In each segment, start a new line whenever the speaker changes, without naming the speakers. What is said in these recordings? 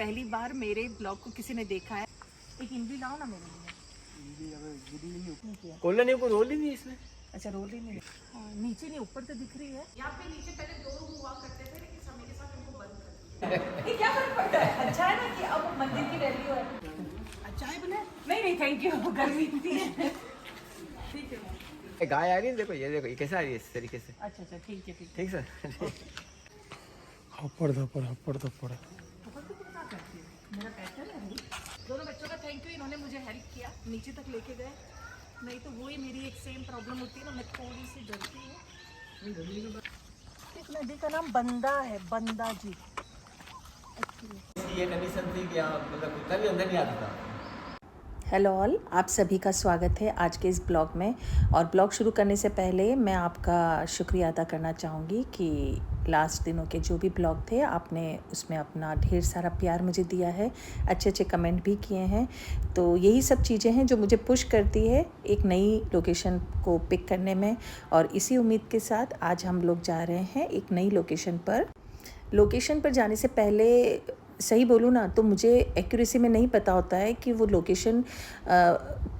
पहली बार मेरे ब्लॉग को किसी ने देखा है। एक इमली लाओ ना मेरे लिए।
खोलना नहीं, कोई रोल ही नहीं इसमें।
अच्छा रोल ही नहीं। हाँ, नीचे नहीं ऊपर तो दिख रही है। यहाँ पे नीचे पहले 2 रूम हुआ करते थे लेकिन समय के साथ इनको बंद कर दिया। ये क्या फर्क पड़ता है? अच्छा है ना कि अब मंदिर की वैल्यू है। अच्छा है बोले? नहीं थैंक यू, गर्मी इतनी है। ठीक है।
गाय आ रही है, देखो ये कैसा आ रही है इस तरीके से।
अच्छा ठीक है
ठीक सर।
हप्पड़ धप्पड़।
मेरा पैसा है। दोनों बच्चों का थैंक यू, इन्होंने मुझे हेल्प किया, नीचे तक लेके गए। नहीं तो वही मेरी एक सेम प्रॉब्लम होती है ना, मैं थोड़ी सी डरती हूँ। इस नदी का नाम बंदा है, बंदा जी।
ये कंडीशन थी कि यहाँ मतलब कुत्ता भी अंदर नहीं आता था।
हेलो ऑल, आप सभी का स्वागत है आज के इस ब्लॉग में। और ब्लॉग शुरू करने से पहले मैं आपका शुक्रिया अदा करना चाहूँगी कि लास्ट दिनों के जो भी ब्लॉग थे आपने उसमें अपना ढेर सारा प्यार मुझे दिया है, अच्छे कमेंट भी किए हैं। तो यही सब चीज़ें हैं जो मुझे पुश करती है एक नई लोकेशन को पिक करने में। और इसी उम्मीद के साथ आज हम लोग जा रहे हैं एक नई लोकेशन पर। लोकेशन पर जाने से पहले सही बोलूँ ना तो मुझे एक्यूरेसी में नहीं पता होता है कि वो लोकेशन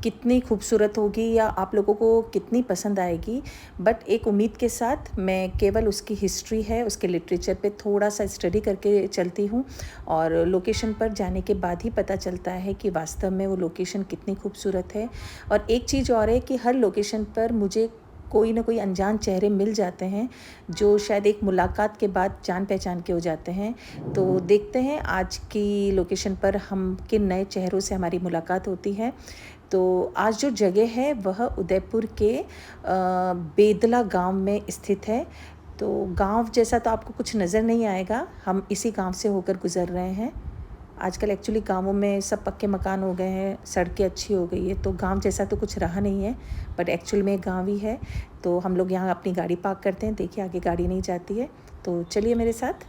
कितनी खूबसूरत होगी या आप लोगों को कितनी पसंद आएगी। बट एक उम्मीद के साथ मैं केवल उसकी हिस्ट्री है, उसके लिटरेचर पे थोड़ा सा स्टडी करके चलती हूँ। और लोकेशन पर जाने के बाद ही पता चलता है कि वास्तव में वो लोकेशन कितनी खूबसूरत है। और एक चीज़ और है कि हर लोकेशन पर मुझे कोई ना कोई अनजान चेहरे मिल जाते हैं जो शायद एक मुलाकात के बाद जान पहचान के हो जाते हैं। तो देखते हैं आज की लोकेशन पर हम किन नए चेहरों से हमारी मुलाकात होती है। तो आज जो जगह है वह उदयपुर के बेदला गांव में स्थित है। तो गांव जैसा तो आपको कुछ नज़र नहीं आएगा, हम इसी गांव से होकर गुज़र रहे हैं। आजकल एक्चुअली गांवों में सब पक्के मकान हो गए हैं, सड़कें अच्छी हो गई है, तो गांव जैसा तो कुछ रहा नहीं है। बट एक्चुअल में गांव ही है। तो हम लोग यहाँ अपनी गाड़ी पार्क करते हैं। देखिए आगे गाड़ी नहीं जाती है, तो चलिए मेरे साथ।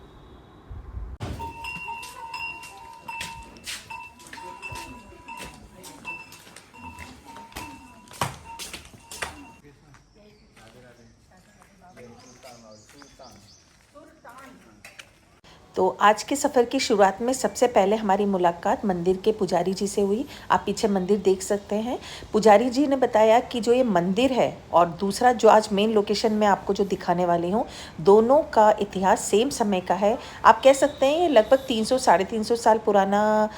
तो आज के सफ़र की शुरुआत में सबसे पहले हमारी मुलाकात मंदिर के पुजारी जी से हुई। आप पीछे मंदिर देख सकते हैं। पुजारी जी ने बताया कि जो ये मंदिर है और दूसरा जो आज मेन लोकेशन में आपको जो दिखाने वाली हूँ, दोनों का इतिहास सेम समय का है। आप कह सकते हैं ये लगभग 300 साढ़े 300 साल पुराना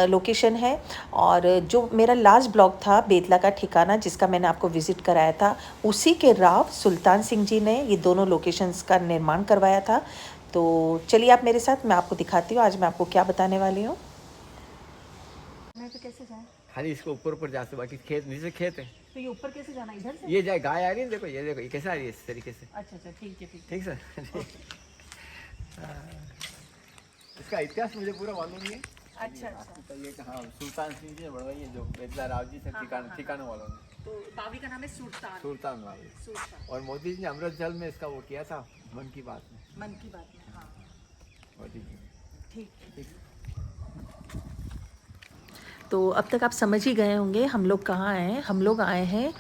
लोकेशन है। और जो मेरा लास्ट ब्लॉग था बेदला का ठिकाना, जिसका मैंने आपको विज़िट कराया था, उसी के राव सुल्तान सिंह जी ने ये दोनों लोकेशंस का निर्माण करवाया था। तो चलिए आप मेरे साथ, मैं आपको दिखाती हूँ आज मैं आपको क्या बताने वाली हूँ। तो कैसे जाएं?
खाली इसको ऊपर जा सकते, बाकी खेत नीचे खेत है।
तो ये ऊपर कैसे जाना, इधर से?
ये जाए गाय आ रही है, देखो ये कैसा आ रही है इस तरीके से।
अच्छा ठीक है
ठीक सर। इसका इतिहास मुझे पूरा मालूम नहीं है।
अच्छा।
ये हाँ सुल्तान सिंह जी ने बनवाई है, जो बेदला राव जी से ठिकाने वालों ने।
तो बावी का नाम है
सुल्तान वाली। और मोदी जी ने अमृत जल में इसका वो किया था, मन की बात में।
हाँ।
मोदी जी
ठीक। तो अब तक आप समझ ही गए होंगे हम लोग कहाँ आए हैं। हम लोग आए हैं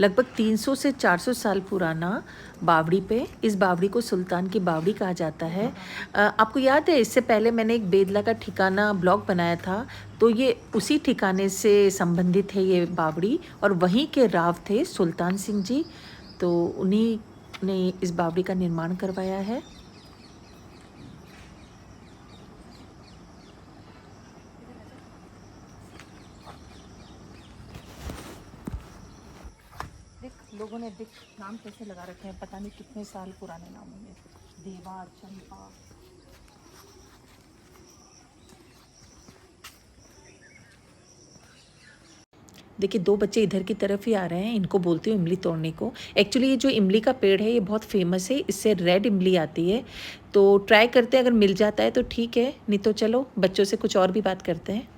लगभग 300 से 400 साल पुराना बावड़ी पे। इस बावड़ी को सुल्तान की बावड़ी कहा जाता है। आपको याद है इससे पहले मैंने एक बेदला का ठिकाना ब्लॉग बनाया था, तो ये उसी ठिकाने से संबंधित है ये बावड़ी। और वहीं के राव थे सुल्तान सिंह जी, तो उन्हीं ने इस बावड़ी का निर्माण करवाया है। लोगों ने नाम कैसे लगा रखे हैं, पता नहीं कितने साल पुराने नाम होंगे। देवा, चंपा। देखिए 2 बच्चे इधर की तरफ ही आ रहे हैं, इनको बोलती हूँ इमली तोड़ने को। एक्चुअली ये जो इमली का पेड़ है ये बहुत फेमस है, इससे रेड इमली आती है। तो ट्राई करते हैं, अगर मिल जाता है तो ठीक है, नहीं तो चलो बच्चों से कुछ और भी बात करते हैं।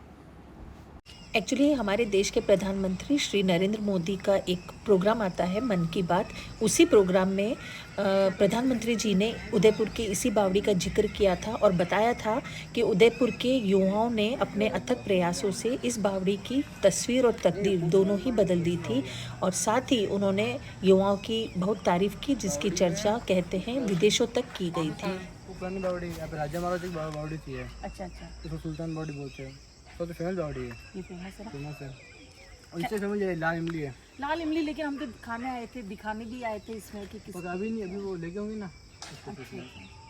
एक्चुअली हमारे देश के प्रधानमंत्री श्री नरेंद्र मोदी का एक प्रोग्राम आता है मन की बात। उसी प्रोग्राम में प्रधानमंत्री जी ने उदयपुर की इसी बावड़ी का जिक्र किया था और बताया था कि उदयपुर के युवाओं ने अपने अथक प्रयासों से इस बावड़ी की तस्वीर और तकदीर दोनों ही बदल दी थी। और साथ ही उन्होंने युवाओं की बहुत तारीफ़ की, जिसकी चर्चा कहते हैं विदेशों तक की गई थी।
पुरानी बावड़ी यहाँ पे राजा महाराज की बावड़ी थी है,
अच्छा अच्छा,
इसको सुल्तान बावड़ी बोलते हैं। तो फेमस बावड़ी है,
ये फेमस है ना।
फेमस है। और इससे फेमस ये लाल इमली है।
लाल इमली, लेकिन हम तो खाने आए थे, दिखाने भी आए थे इसमें कि किस।
और अभी नहीं, अभी वो लेके होंगी ना।
अच्छा,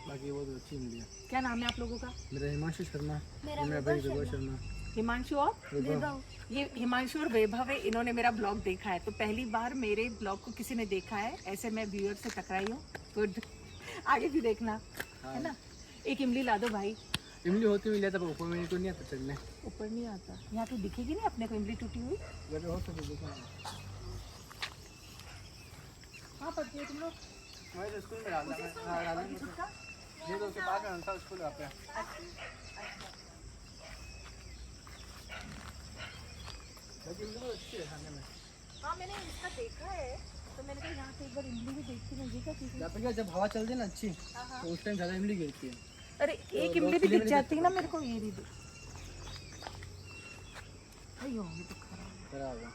बाकी वो तो अच्छी इमली है।
क्या नाम है आप लोगों का?
मेरा हिमांशु शर्मा, मेरा भाई वैभव शर्मा।
हिमांशु और वैभव। ये हिमांशु और वैभव है, इन्होंने मेरा ब्लॉग देखा है, तो पहली बार मेरे ब्लॉग को किसी ने देखा है, ऐसे मैं व्यूअर से टकराई हूँ। गुड, आगे भी देखना, है ना। एक इमली ला दो भाई।
इमली होती हुई लेता, ऊपर में को नहीं आता चढ़ने।
ऊपर नहीं आता, यहाँ तो दिखेगी नहीं अपने को इमली टूटी हुई।
जब हो तो देखो।
कहाँ पढ़ती हो तुम लोग?
मैं तो स्कूल में डालना है। हां डालना है। ये तो उसके पास में था स्कूल वहाँ पे। लेकिन वो अच्छी है खाने में।
हाँ मैंने इसका देखा है, तो मैंने कहा यहाँ से एक बार इमली भी देखती हूँ। ये क्या चीज़ है?
यहाँ पे क्या, जब हवा चलती है ना अच्छी, तो उस टाइम ज़्यादा इमली गिरती है।
अरे एक इमली भी दिख जाती है ना मेरे को, ये भी दिख। अयो ये तो खराब है।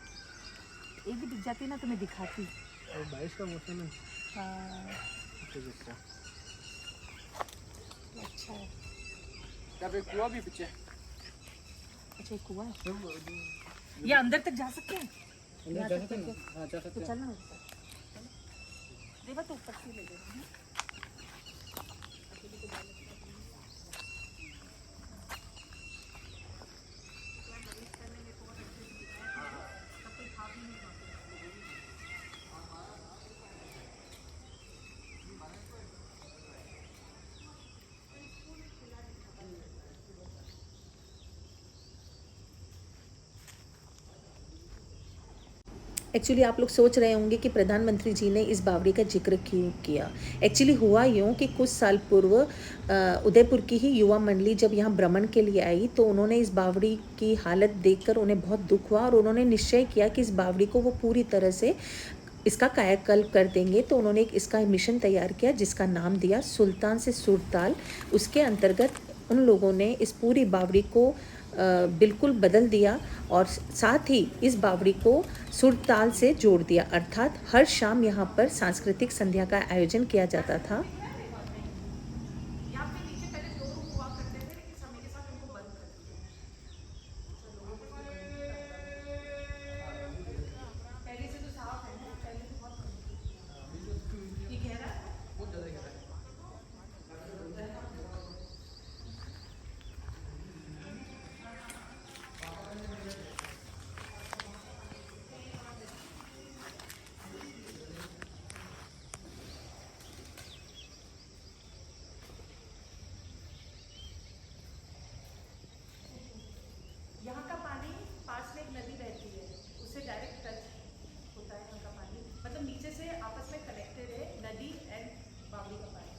एक भी दिख जाती है ना तो मैं दिखाती।
और बारिश का मौसम है।
हाँ
तो जिसका
अच्छा है।
यहाँ पे कुआं भी पीछे।
अच्छा एक कुआं है, ये अंदर तक जा सकते हैं?
अंदर जा सकते हैं। हाँ जा सकते
तो
हैं।
चलना मेरे साथ। देखा तो ऊपर से ले लेना। एक्चुअली आप लोग सोच रहे होंगे कि प्रधानमंत्री जी ने इस बावड़ी का जिक्र क्यों किया। एक्चुअली हुआ यूँ कि कुछ साल पूर्व उदयपुर की ही युवा मंडली जब यहाँ भ्रमण के लिए आई, तो उन्होंने इस बावड़ी की हालत देखकर उन्हें बहुत दुख हुआ और उन्होंने निश्चय किया कि इस बावड़ी को वो पूरी तरह से इसका कायाकल्प कर देंगे। तो उन्होंने एक इसका मिशन तैयार किया जिसका नाम दिया सुल्तान से सुरताल। उसके अंतर्गत उन लोगों ने इस पूरी बावड़ी को बिल्कुल बदल दिया और साथ ही इस बावड़ी को सुरताल से जोड़ दिया, अर्थात हर शाम यहाँ पर सांस्कृतिक संध्या का आयोजन किया जाता था। यहाँ का पानी पास में एक नदी बहती है, उससे डायरेक्ट टच होता है। यहाँ का पानी मतलब नीचे से आपस में कनेक्टेड है, नदी एंड बावड़ी का पानी।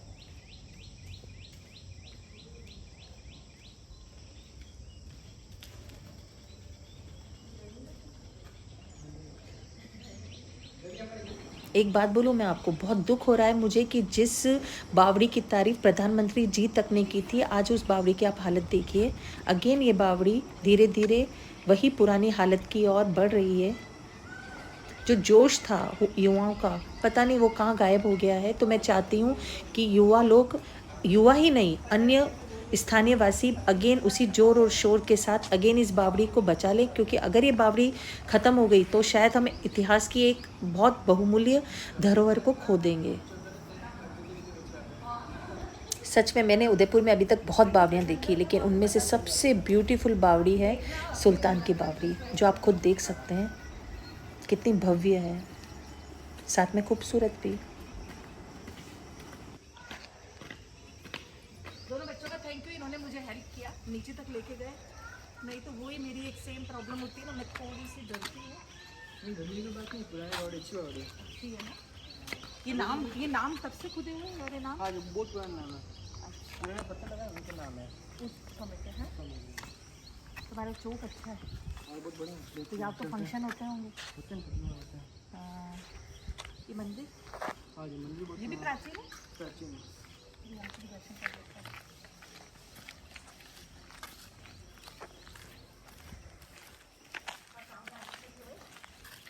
एक बात बोलूँ मैं आपको, बहुत दुख हो रहा है मुझे कि जिस बावड़ी की तारीफ प्रधानमंत्री जी तक ने की थी, आज उस बावड़ी की आप हालत देखिए। अगेन ये बावड़ी धीरे धीरे वही पुरानी हालत की ओर बढ़ रही है। जो जोश था युवाओं का, पता नहीं वो कहाँ गायब हो गया है। तो मैं चाहती हूँ कि युवा लोग, युवा ही नहीं अन्य स्थानीय वासी अगेन उसी जोर और शोर के साथ अगेन इस बावड़ी को बचा ले, क्योंकि अगर ये बावड़ी ख़त्म हो गई तो शायद हम इतिहास की एक बहुत बहुमूल्य धरोहर को खो देंगे। सच में मैंने उदयपुर में अभी तक बहुत बावड़ियाँ देखी, लेकिन उनमें से सबसे ब्यूटीफुल बावड़ी है सुल्तान की बावड़ी, जो आप खुद देख सकते हैं कितनी भव्य है, साथ में खूबसूरत भी। दोनों बच्चों का थैंक यू, इन्होंने मुझे हेल्प किया, नीचे तक लेके गए। नहीं तो वही मेरी एक सेम प्रॉब्लम होती है ना, मैं थोड़ी सी डरती हूँ।
नहीं डरने की बात नहीं, पुरानी बावड़ी अच्छी बावड़ी है।
अच्छी है ना। ये नाम तब से खुदे हुए हैं, नाम
हाँ जो बहुत पुराना नाम है। पुराना पत्ता लगा उनका नाम है।
उस समय के हैं। तुम्हारा चौक अच्छा है।
और बहुत बड़ा।
तो यहाँ तो फंक्शन होते होंगे।
होते हैं।
हाँ, ये मंदिर,
हाँ जी मंदिर बहुत
ये भी प्राचीन है।
प्राचीन।
यहाँ पे भी दर्शन कर लेते हैं।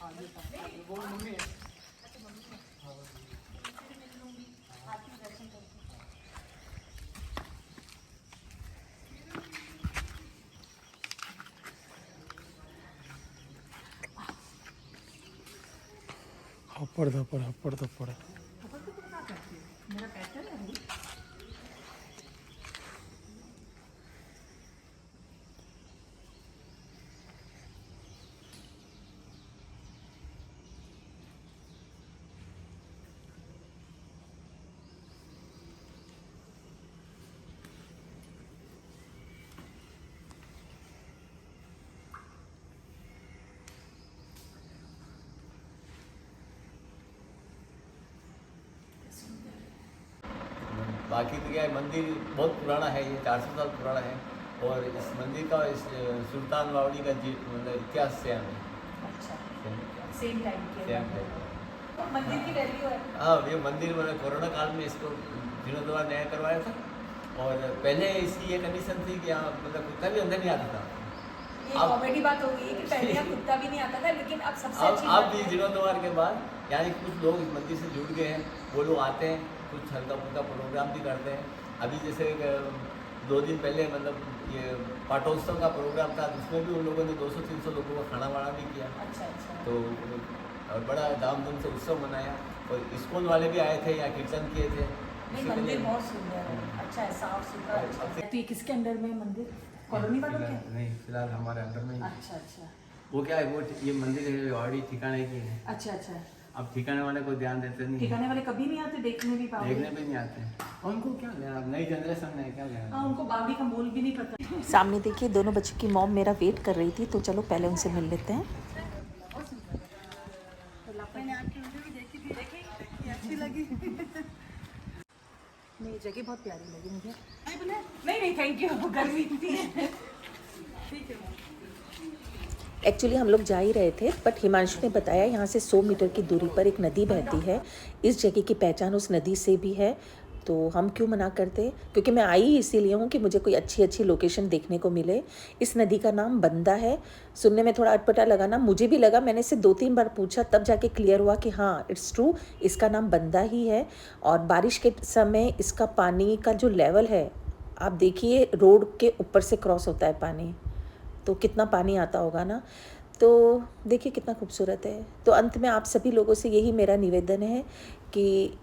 हाँ जी वो मम्मी है। हप्पड़ धप्पड़ हप्पड़ धप्पड़।
मेरा पैटर्न है भाई।
बाकी तो क्या है, मंदिर बहुत पुराना है, ये 400 साल पुराना है। और इस मंदिर का इस सुल्तान बावड़ी का मतलब इतिहास सेम है।
अच्छा,
सेम
सेम टाइम के
सेम है।
तो मंदिर की वैल्यू है।
हाँ, ये मंदिर मैंने कोरोना काल में इसको जीर्णोद्धार नया करवाया था। और पहले इसकी ये कंडीशन थी कि यहाँ मतलब कुत्ता भी अंदर नहीं आता था।
ये
अब-
कॉमेडी बात हो गई है कि पहले यहाँ कुत्ता भी नहीं आता था, लेकिन अब सबसे अच्छी
अब
बात
भी
है-
जीर्णोद्धार के बाद यानी कुछ लोग इस मंदिर से जुड़ गए हैं, वो लोग आते हैं, कुछ हल्का फुल्का प्रोग्राम भी करते हैं। अभी जैसे 2 दिन पहले मतलब ये पाटोत्सव का प्रोग्राम था, उसमें भी उन लोगों ने 200-300 लोगों का खाना वाना भी किया।
अच्छा अच्छा।
तो और बड़ा धामधूम से उत्सव मनाया। और इस्कॉन वाले भी आए थे, यहाँ कीर्तन किए थे।
नहीं,
इसी के
मंदिर
लिए-
बहुत सुंदर है, अच्छा है, साफ सुथरा अच्छा है। तो ये किसके अंडर में है मंदिर? कॉलोनी वालों के?
नहीं, फिलहाल हमारे अंदर में ही।
अच्छा अच्छा
वो क्या है, वो ये मंदिर है ऑलरेडी ठिकाने की है।
अच्छा अच्छा।
अब ठिकाने वाले को ध्यान देते नहीं,
ठिकाने वाले कभी नहीं आते, देखने भी पाओगे?
देखने भी नहीं आते हैं। और उनको क्या लेना, अब नई जनरेशन है, क्या लेना।
हाँ, उनको बावड़ी का मोल भी नहीं पता। सामने देखिए दोनों बच्चों की मॉम मेरा वेट कर रही थी, तो चलो पहले उनसे मिल लेते हैं।
मैंने आपकी वीडियो भी देखी थी, देखी अच्छी लगी।
नहीं, जगह बहुत प्यारी लगी मुझे।
नहीं बोले
नहीं नहीं, थैंक यू, गर्मी थी।
ठीक है।
एक्चुअली हम लोग जा ही रहे थे, बट हिमांशु ने बताया यहाँ से 100 मीटर की दूरी पर एक नदी बहती है। इस जगह की पहचान उस नदी से भी है, तो हम क्यों मना करते, क्योंकि मैं आई ही इसीलिए हूँ कि मुझे कोई अच्छी अच्छी लोकेशन देखने को मिले। इस नदी का नाम बंदा है। सुनने में थोड़ा अटपटा लगा ना, मुझे भी लगा, मैंने इससे 2-3 बार पूछा, तब जाके क्लियर हुआ कि हाँ इट्स ट्रू, इसका नाम बंदा ही है। और बारिश के समय इसका पानी का जो लेवल है, आप देखिए रोड के ऊपर से क्रॉस होता है पानी, तो कितना पानी आता होगा ना। तो देखिए कितना खूबसूरत है। तो अंत में आप सभी लोगों से यही मेरा निवेदन है कि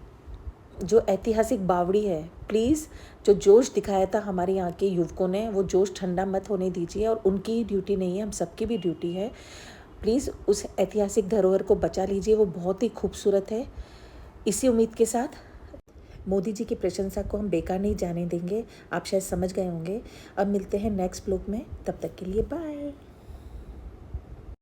जो ऐतिहासिक बावड़ी है, प्लीज़ जो जोश दिखाया था हमारे यहाँ के युवकों ने, वो जोश ठंडा मत होने दीजिए। और उनकी ही ड्यूटी नहीं है, हम सबकी भी ड्यूटी है। प्लीज़ उस ऐतिहासिक धरोहर को बचा लीजिए, वो बहुत ही खूबसूरत है। इसी उम्मीद के साथ मोदी जी की प्रशंसा को हम बेकार नहीं जाने देंगे। आप शायद समझ गए होंगे। अब मिलते हैं नेक्स्ट ब्लॉग में, तब तक के लिए बाय।